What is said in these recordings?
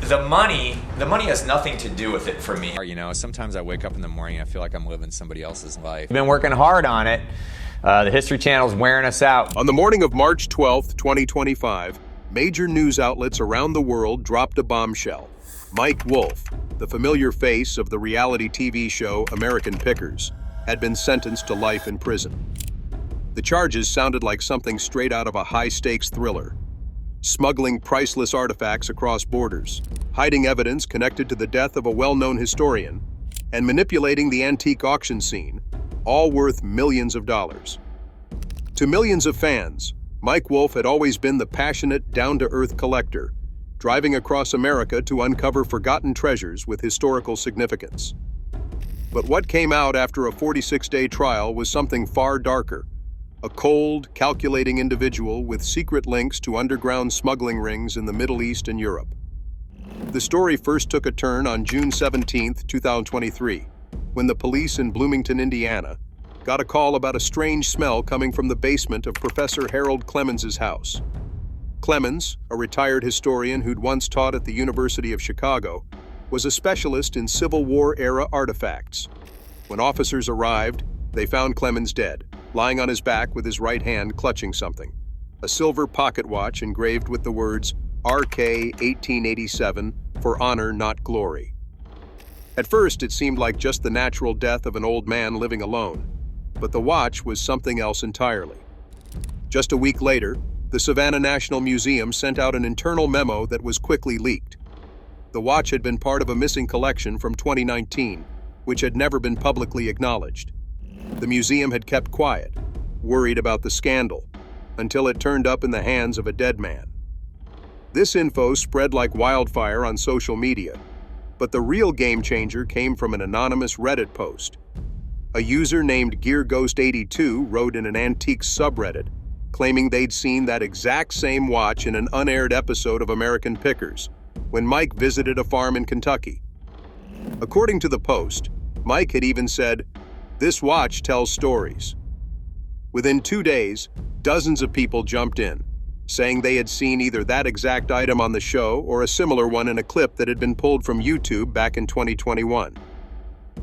The money has nothing to do with it for me. You know, sometimes I wake up in the morning, I feel like I'm living somebody else's life. We've been working hard on it. The History Channel's wearing us out. On the morning of March 12th, 2025, major news outlets around the world dropped a bombshell. Mike Wolfe, the familiar face of the reality TV show American Pickers, had been sentenced to life in prison. The charges sounded like something straight out of a high-stakes thriller. Smuggling priceless artifacts across borders, hiding evidence connected to the death of a well-known historian, and manipulating the antique auction scene, all worth millions of dollars. To millions of fans, Mike Wolfe had always been the passionate, down-to-earth collector, driving across America to uncover forgotten treasures with historical significance. But what came out after a 46-day trial was something far darker. A cold, calculating individual with secret links to underground smuggling rings in the Middle East and Europe. The story first took a turn on June 17, 2023, when the police in Bloomington, Indiana, got a call about a strange smell coming from the basement of Professor Harold Clemens's house. Clemens, a retired historian who'd once taught at the University of Chicago, was a specialist in Civil War-era artifacts. When officers arrived, they found Clemens dead, lying on his back with his right hand clutching something, a silver pocket watch engraved with the words RK 1887 for honor, not glory. At first, it seemed like just the natural death of an old man living alone, but the watch was something else entirely. Just a week later, the Savannah National Museum sent out an internal memo that was quickly leaked. The watch had been part of a missing collection from 2019, which had never been publicly acknowledged. The museum had kept quiet, worried about the scandal, until it turned up in the hands of a dead man. This info spread like wildfire on social media, but the real game changer came from an anonymous Reddit post. A user named GearGhost82 wrote in an antiques subreddit, claiming they'd seen that exact same watch in an unaired episode of American Pickers, when Mike visited a farm in Kentucky. According to the post, Mike had even said, "This watch tells stories." Within 2 days, dozens of people jumped in, saying they had seen either that exact item on the show or a similar one in a clip that had been pulled from YouTube back in 2021.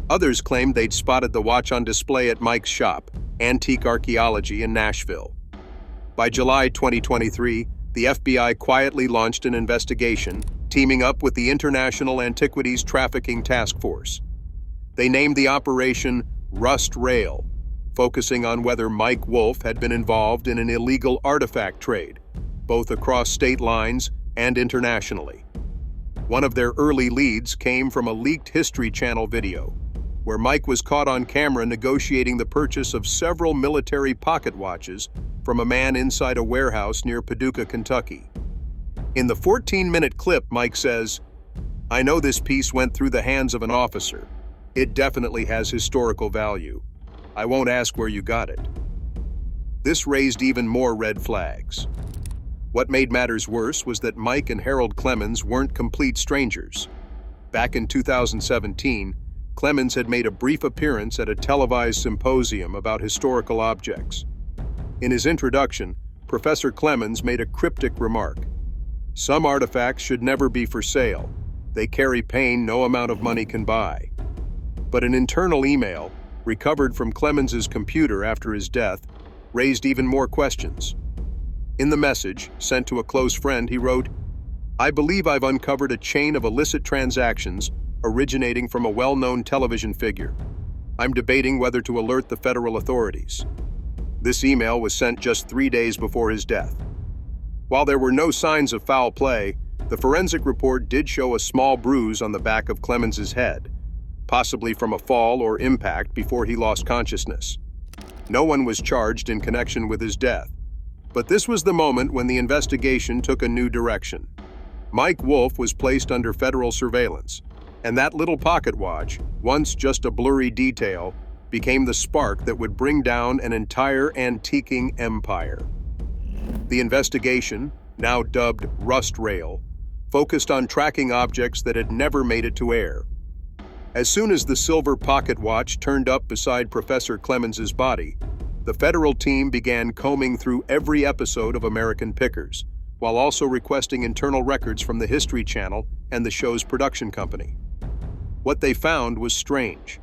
Others claimed they'd spotted the watch on display at Mike's shop, Antique Archaeology in Nashville. By July 2023, the FBI quietly launched an investigation, teaming up with the International Antiquities Trafficking Task Force. They named the operation Rust Rail, focusing on whether Mike Wolfe had been involved in an illegal artifact trade, both across state lines and internationally. One of their early leads came from a leaked History Channel video, where Mike was caught on camera negotiating the purchase of several military pocket watches from a man inside a warehouse near Paducah, Kentucky. In the 14-minute clip, Mike says, "I know this piece went through the hands of an officer. It definitely has historical value. I won't ask where you got it." This raised even more red flags. What made matters worse was that Mike and Harold Clemens weren't complete strangers. Back in 2017, Clemens had made a brief appearance at a televised symposium about historical objects. In his introduction, Professor Clemens made a cryptic remark. "Some artifacts should never be for sale. They carry pain no amount of money can buy." But an internal email, recovered from Clemens's computer after his death, raised even more questions. In the message, sent to a close friend, he wrote, "I believe I've uncovered a chain of illicit transactions originating from a well-known television figure. I'm debating whether to alert the federal authorities." This email was sent just 3 days before his death. While there were no signs of foul play, the forensic report did show a small bruise on the back of Clemens's head, possibly from a fall or impact before he lost consciousness. No one was charged in connection with his death. But this was the moment when the investigation took a new direction. Mike Wolfe was placed under federal surveillance, and that little pocket watch, once just a blurry detail, became the spark that would bring down an entire antiquing empire. The investigation, now dubbed Rust Rail, focused on tracking objects that had never made it to air. As soon as the silver pocket watch turned up beside Professor Clemens's body, the federal team began combing through every episode of American Pickers, while also requesting internal records from the History Channel and the show's production company. What they found was strange.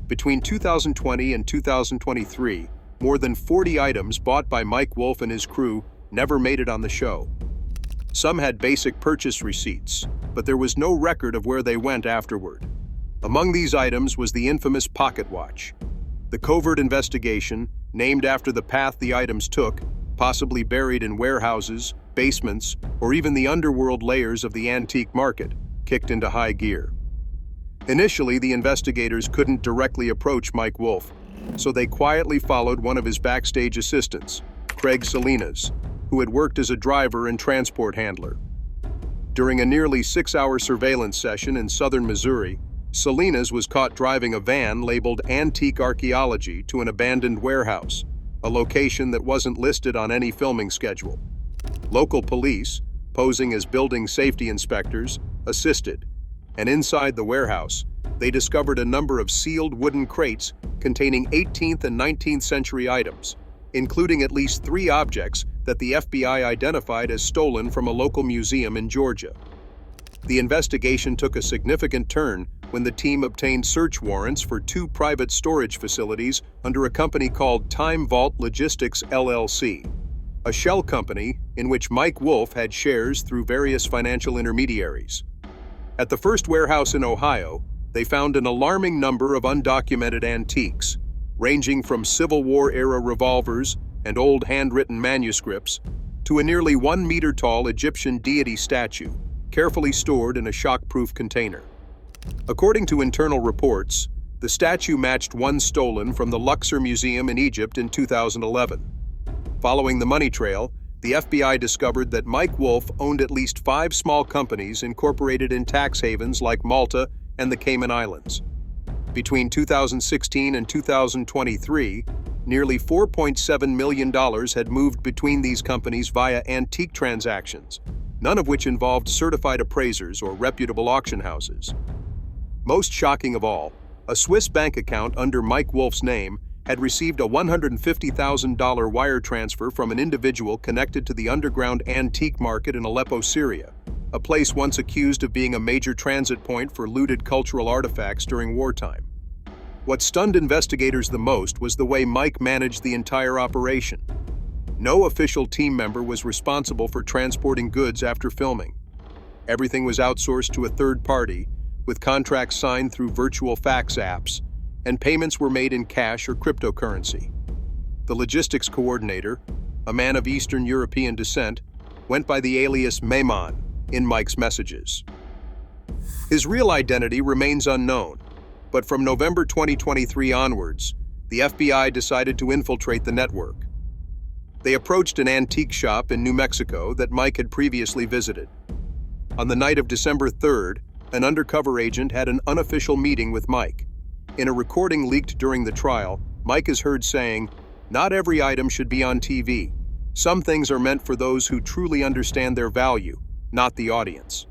Between 2020 and 2023, more than 40 items bought by Mike Wolfe and his crew never made it on the show. Some had basic purchase receipts, but there was no record of where they went afterward. Among these items was the infamous pocket watch. The covert investigation, named after the path the items took, possibly buried in warehouses, basements, or even the underworld layers of the antique market, kicked into high gear. Initially, the investigators couldn't directly approach Mike Wolfe, so they quietly followed one of his backstage assistants, Craig Salinas, who had worked as a driver and transport handler. During a nearly 6-hour surveillance session in southern Missouri, Salinas was caught driving a van labeled Antique Archaeology to an abandoned warehouse, a location that wasn't listed on any filming schedule. Local police, posing as building safety inspectors, assisted, and inside the warehouse, they discovered a number of sealed wooden crates containing 18th and 19th century items, including at least 3 objects that the FBI identified as stolen from a local museum in Georgia. The investigation took a significant turn when the team obtained search warrants for 2 private storage facilities under a company called Time Vault Logistics LLC, a shell company in which Mike Wolfe had shares through various financial intermediaries. At the first warehouse in Ohio, they found an alarming number of undocumented antiques, ranging from Civil War-era revolvers and old handwritten manuscripts to a nearly 1-meter-tall Egyptian deity statue, carefully stored in a shock-proof container. According to internal reports, the statue matched one stolen from the Luxor Museum in Egypt in 2011. Following the money trail, the FBI discovered that Mike Wolfe owned at least 5 small companies incorporated in tax havens like Malta and the Cayman Islands. Between 2016 and 2023, nearly $4.7 million had moved between these companies via antique transactions, none of which involved certified appraisers or reputable auction houses. Most shocking of all, a Swiss bank account under Mike Wolfe's name had received a $150,000 wire transfer from an individual connected to the underground antique market in Aleppo, Syria, a place once accused of being a major transit point for looted cultural artifacts during wartime. What stunned investigators the most was the way Mike managed the entire operation. No official team member was responsible for transporting goods after filming. Everything was outsourced to a third party, with contracts signed through virtual fax apps, and payments were made in cash or cryptocurrency. The logistics coordinator, a man of Eastern European descent, went by the alias Maimon in Mike's messages. His real identity remains unknown, but from November 2023 onwards, the FBI decided to infiltrate the network. They approached an antique shop in New Mexico that Mike had previously visited. On the night of December 3rd, an undercover agent had an unofficial meeting with Mike. In a recording leaked during the trial, Mike is heard saying, "Not every item should be on TV. Some things are meant for those who truly understand their value, not the audience."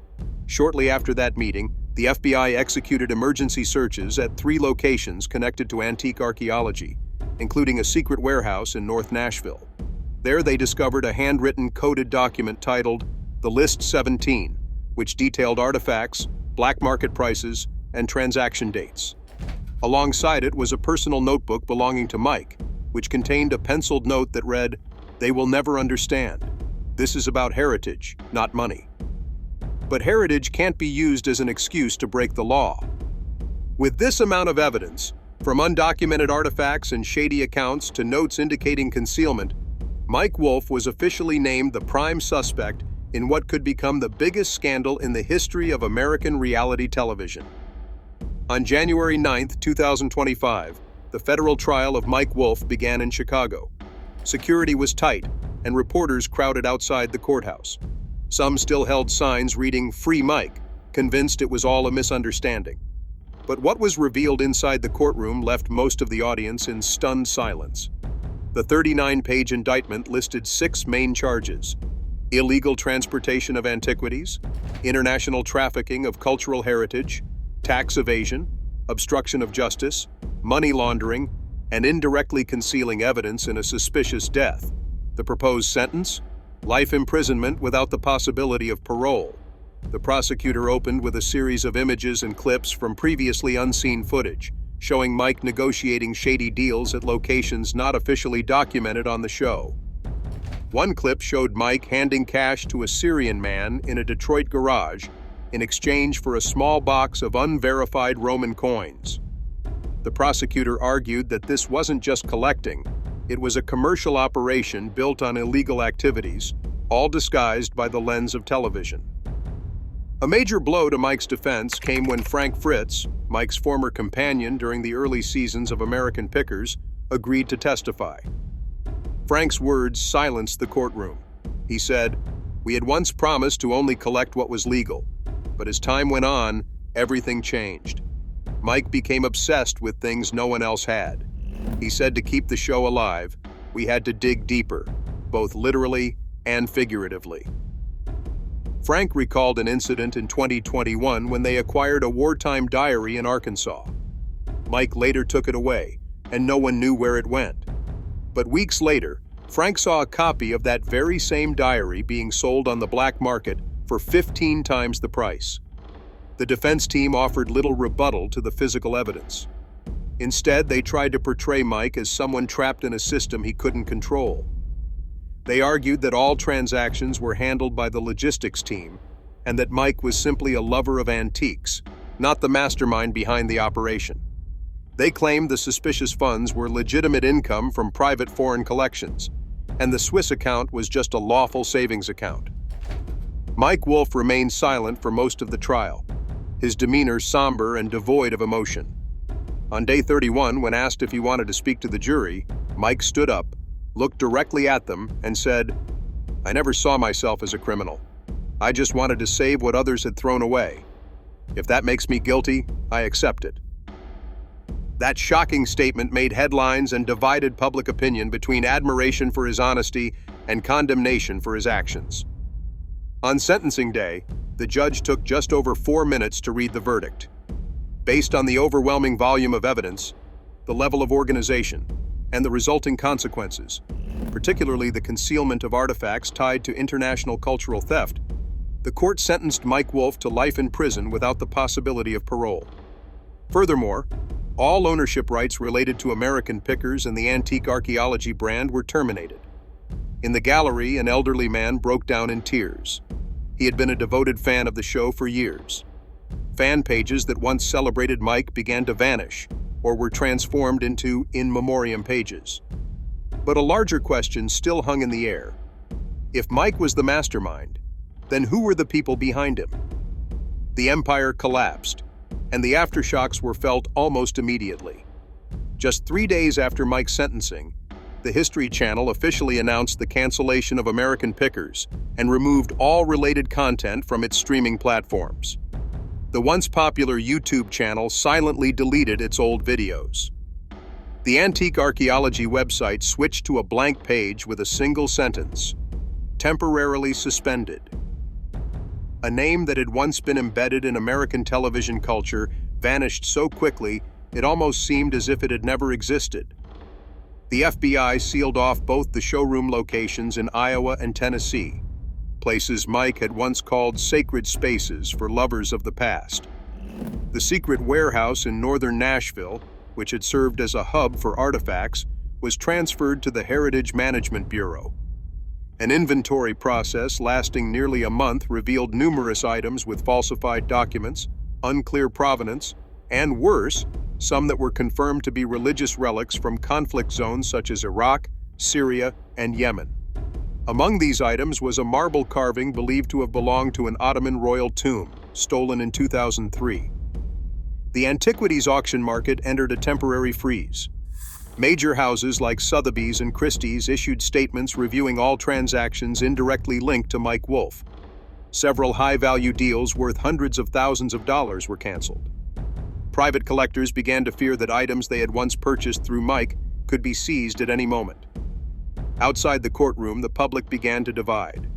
Shortly after that meeting, the FBI executed emergency searches at 3 locations connected to antique archaeology, including a secret warehouse in North Nashville. There they discovered a handwritten coded document titled The List 17, which detailed artifacts, black market prices, and transaction dates. Alongside it was a personal notebook belonging to Mike, which contained a penciled note that read, "They will never understand. This is about heritage, not money." But heritage can't be used as an excuse to break the law. With this amount of evidence, from undocumented artifacts and shady accounts to notes indicating concealment, Mike Wolfe was officially named the prime suspect in what could become the biggest scandal in the history of American reality television. On January 9, 2025, the federal trial of Mike Wolfe began in Chicago. Security was tight, and reporters crowded outside the courthouse. Some still held signs reading "Free Mike," convinced it was all a misunderstanding. But what was revealed inside the courtroom left most of the audience in stunned silence. The 39-page indictment listed 6 main charges: illegal transportation of antiquities, international trafficking of cultural heritage, tax evasion, obstruction of justice, money laundering, and indirectly concealing evidence in a suspicious death. The proposed sentence? life imprisonment without the possibility of parole. The prosecutor opened with a series of images and clips from previously unseen footage, showing Mike negotiating shady deals at locations not officially documented on the show. One clip showed Mike handing cash to a Syrian man in a Detroit garage in exchange for a small box of unverified Roman coins. The prosecutor argued that this wasn't just collecting, it was a commercial operation built on illegal activities, all disguised by the lens of television. A major blow to Mike's defense came when Frank Fritz, Mike's former companion during the early seasons of American Pickers, agreed to testify. Frank's words silenced the courtroom. He said, "We had once promised to only collect what was legal, but as time went on, everything changed. Mike became obsessed with things no one else had. He said to keep the show alive, we had to dig deeper, both literally and figuratively." Frank recalled an incident in 2021 when they acquired a wartime diary in Arkansas. Mike later took it away, and no one knew where it went. But weeks later, Frank saw a copy of that very same diary being sold on the black market for 15 times the price. The defense team offered little rebuttal to the physical evidence. Instead, they tried to portray Mike as someone trapped in a system he couldn't control. They argued that all transactions were handled by the logistics team and that Mike was simply a lover of antiques, not the mastermind behind the operation. They claimed the suspicious funds were legitimate income from private foreign collections, and the Swiss account was just a lawful savings account. Mike Wolfe remained silent for most of the trial, his demeanor somber and devoid of emotion. On day 31, when asked if he wanted to speak to the jury, Mike stood up, looked directly at them, and said, "I never saw myself as a criminal. I just wanted to save what others had thrown away. If that makes me guilty, I accept it." That shocking statement made headlines and divided public opinion between admiration for his honesty and condemnation for his actions. On sentencing day, the judge took just over 4 minutes to read the verdict. Based on the overwhelming volume of evidence, the level of organization, and the resulting consequences, particularly the concealment of artifacts tied to international cultural theft, the court sentenced Mike Wolfe to life in prison without the possibility of parole. Furthermore, all ownership rights related to American Pickers and the antique archaeology brand were terminated. In the gallery, an elderly man broke down in tears. He had been a devoted fan of the show for years. Fan pages that once celebrated Mike began to vanish, or were transformed into in memoriam pages. But a larger question still hung in the air. If Mike was the mastermind, then who were the people behind him? The empire collapsed, and the aftershocks were felt almost immediately. Just 3 days after Mike's sentencing, the History Channel officially announced the cancellation of American Pickers and removed all related content from its streaming platforms. The once popular YouTube channel silently deleted its old videos. The antique archaeology website switched to a blank page with a single sentence: "Temporarily suspended." A name that had once been embedded in American television culture vanished so quickly it almost seemed as if it had never existed. The FBI sealed off both the showroom locations in Iowa and Tennessee, places Mike had once called sacred spaces for lovers of the past. The secret warehouse in northern Nashville, which had served as a hub for artifacts, was transferred to the Heritage Management Bureau. An inventory process lasting nearly a month revealed numerous items with falsified documents, unclear provenance, and worse, some that were confirmed to be religious relics from conflict zones such as Iraq, Syria, and Yemen. Among these items was a marble carving believed to have belonged to an Ottoman royal tomb, stolen in 2003. The antiquities auction market entered a temporary freeze. Major houses like Sotheby's and Christie's issued statements reviewing all transactions indirectly linked to Mike Wolfe. Several high-value deals worth hundreds of thousands of dollars were canceled. Private collectors began to fear that items they had once purchased through Mike could be seized at any moment. Outside the courtroom, the public began to divide.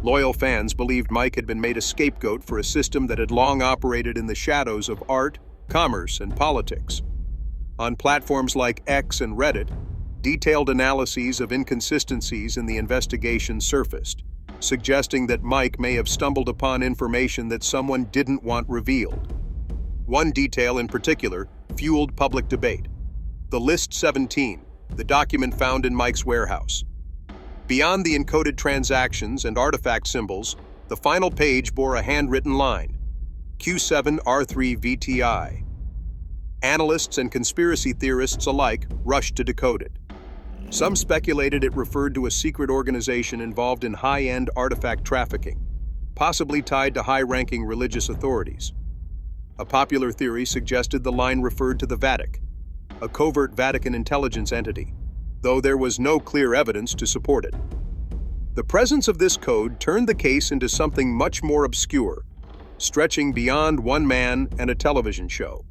Loyal fans believed Mike had been made a scapegoat for a system that had long operated in the shadows of art, commerce, and politics. On platforms like X and Reddit, detailed analyses of inconsistencies in the investigation surfaced, suggesting that Mike may have stumbled upon information that someone didn't want revealed. One detail in particular fueled public debate: the List 17, the document found in Mike's warehouse. Beyond the encoded transactions and artifact symbols, the final page bore a handwritten line: Q7R3VTI. Analysts and conspiracy theorists alike rushed to decode it. Some speculated it referred to a secret organization involved in high-end artifact trafficking, possibly tied to high-ranking religious authorities. A popular theory suggested the line referred to the Vatican, a covert Vatican intelligence entity, though there was no clear evidence to support it. The presence of this code turned the case into something much more obscure, stretching beyond one man and a television show.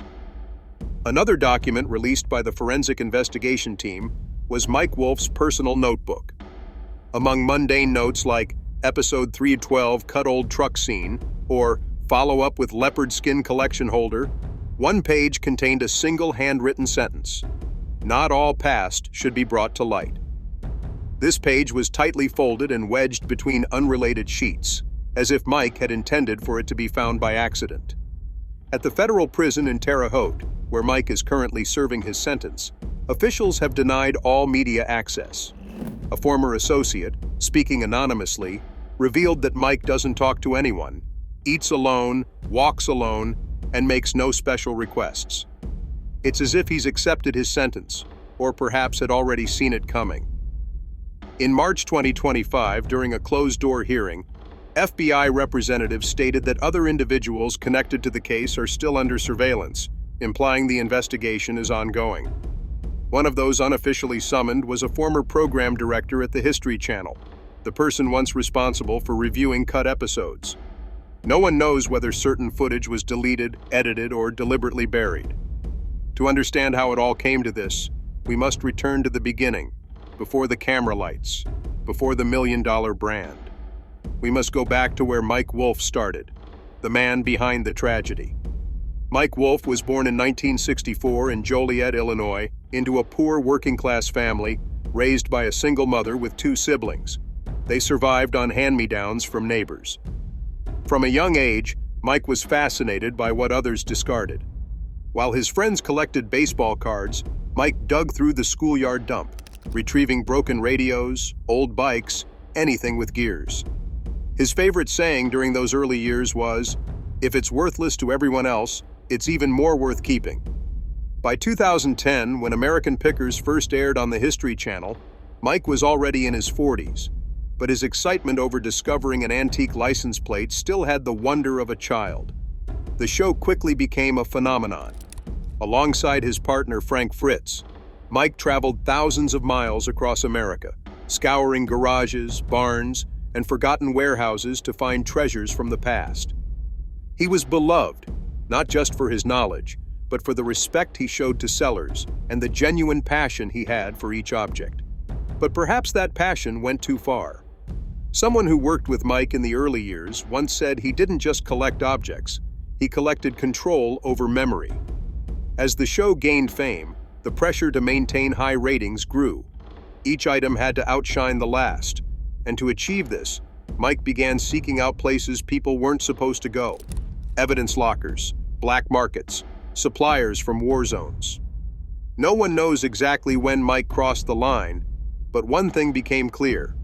Another document released by the forensic investigation team was Mike Wolfe's personal notebook. Among mundane notes like Episode 312 Cut Old Truck Scene or Follow Up with Leopard Skin Collection Holder, one page contained a single handwritten sentence: "Not all past should be brought to light." This page was tightly folded and wedged between unrelated sheets, as if Mike had intended for it to be found by accident. At the federal prison in Terre Haute, where Mike is currently serving his sentence, officials have denied all media access. A former associate, speaking anonymously, revealed that Mike doesn't talk to anyone, eats alone, walks alone, and makes no special requests. It's as if he's accepted his sentence, or perhaps had already seen it coming. In March 2025, during a closed-door hearing, FBI representatives stated that other individuals connected to the case are still under surveillance, implying the investigation is ongoing. One of those unofficially summoned was a former program director at the History Channel, the person once responsible for reviewing cut episodes. No one knows whether certain footage was deleted, edited, or deliberately buried. To understand how it all came to this, we must return to the beginning, before the camera lights, before the million-dollar brand. We must go back to where Mike Wolfe started, the man behind the tragedy. Mike Wolfe was born in 1964 in Joliet, Illinois, into a poor working-class family raised by a single mother with two siblings. They survived on hand-me-downs from neighbors. From a young age, Mike was fascinated by what others discarded. While his friends collected baseball cards, Mike dug through the schoolyard dump, retrieving broken radios, old bikes, anything with gears. His favorite saying during those early years was, "If it's worthless to everyone else, it's even more worth keeping." By 2010, when American Pickers first aired on the History Channel, Mike was already in his 40s, but his excitement over discovering an antique license plate still had the wonder of a child. The show quickly became a phenomenon. Alongside his partner Frank Fritz, Mike traveled thousands of miles across America, scouring garages, barns, and forgotten warehouses to find treasures from the past. He was beloved, not just for his knowledge, but for the respect he showed to sellers and the genuine passion he had for each object. But perhaps that passion went too far. Someone who worked with Mike in the early years once said he didn't just collect objects, he collected control over memory. As the show gained fame, the pressure to maintain high ratings grew. Each item had to outshine the last, and to achieve this, Mike began seeking out places people weren't supposed to go: evidence lockers, black markets, suppliers from war zones. No one knows exactly when Mike crossed the line, but one thing became clear.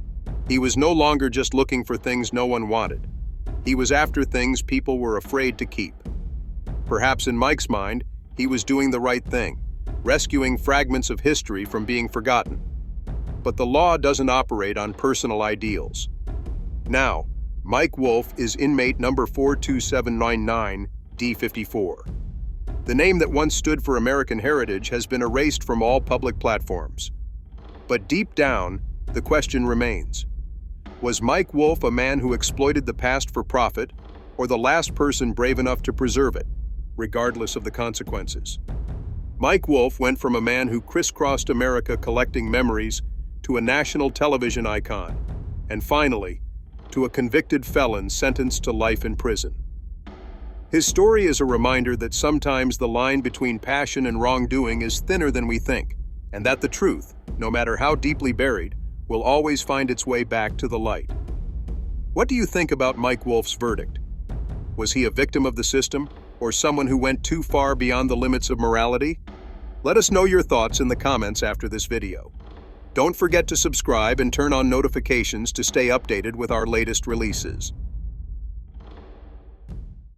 He was no longer just looking for things no one wanted. He was after things people were afraid to keep. Perhaps in Mike's mind, he was doing the right thing, rescuing fragments of history from being forgotten. But the law doesn't operate on personal ideals. Now, Mike Wolfe is inmate number 42799D54. The name that once stood for American heritage has been erased from all public platforms. But deep down, the question remains: was Mike Wolfe a man who exploited the past for profit, or the last person brave enough to preserve it, regardless of the consequences? Mike Wolfe went from a man who crisscrossed America collecting memories to a national television icon, and finally, to a convicted felon sentenced to life in prison. His story is a reminder that sometimes the line between passion and wrongdoing is thinner than we think, and that the truth, no matter how deeply buried, will always find its way back to the light. What do you think about Mike Wolfe's verdict? Was he a victim of the system, or someone who went too far beyond the limits of morality? Let us know your thoughts in the comments after this video. Don't forget to subscribe and turn on notifications to stay updated with our latest releases.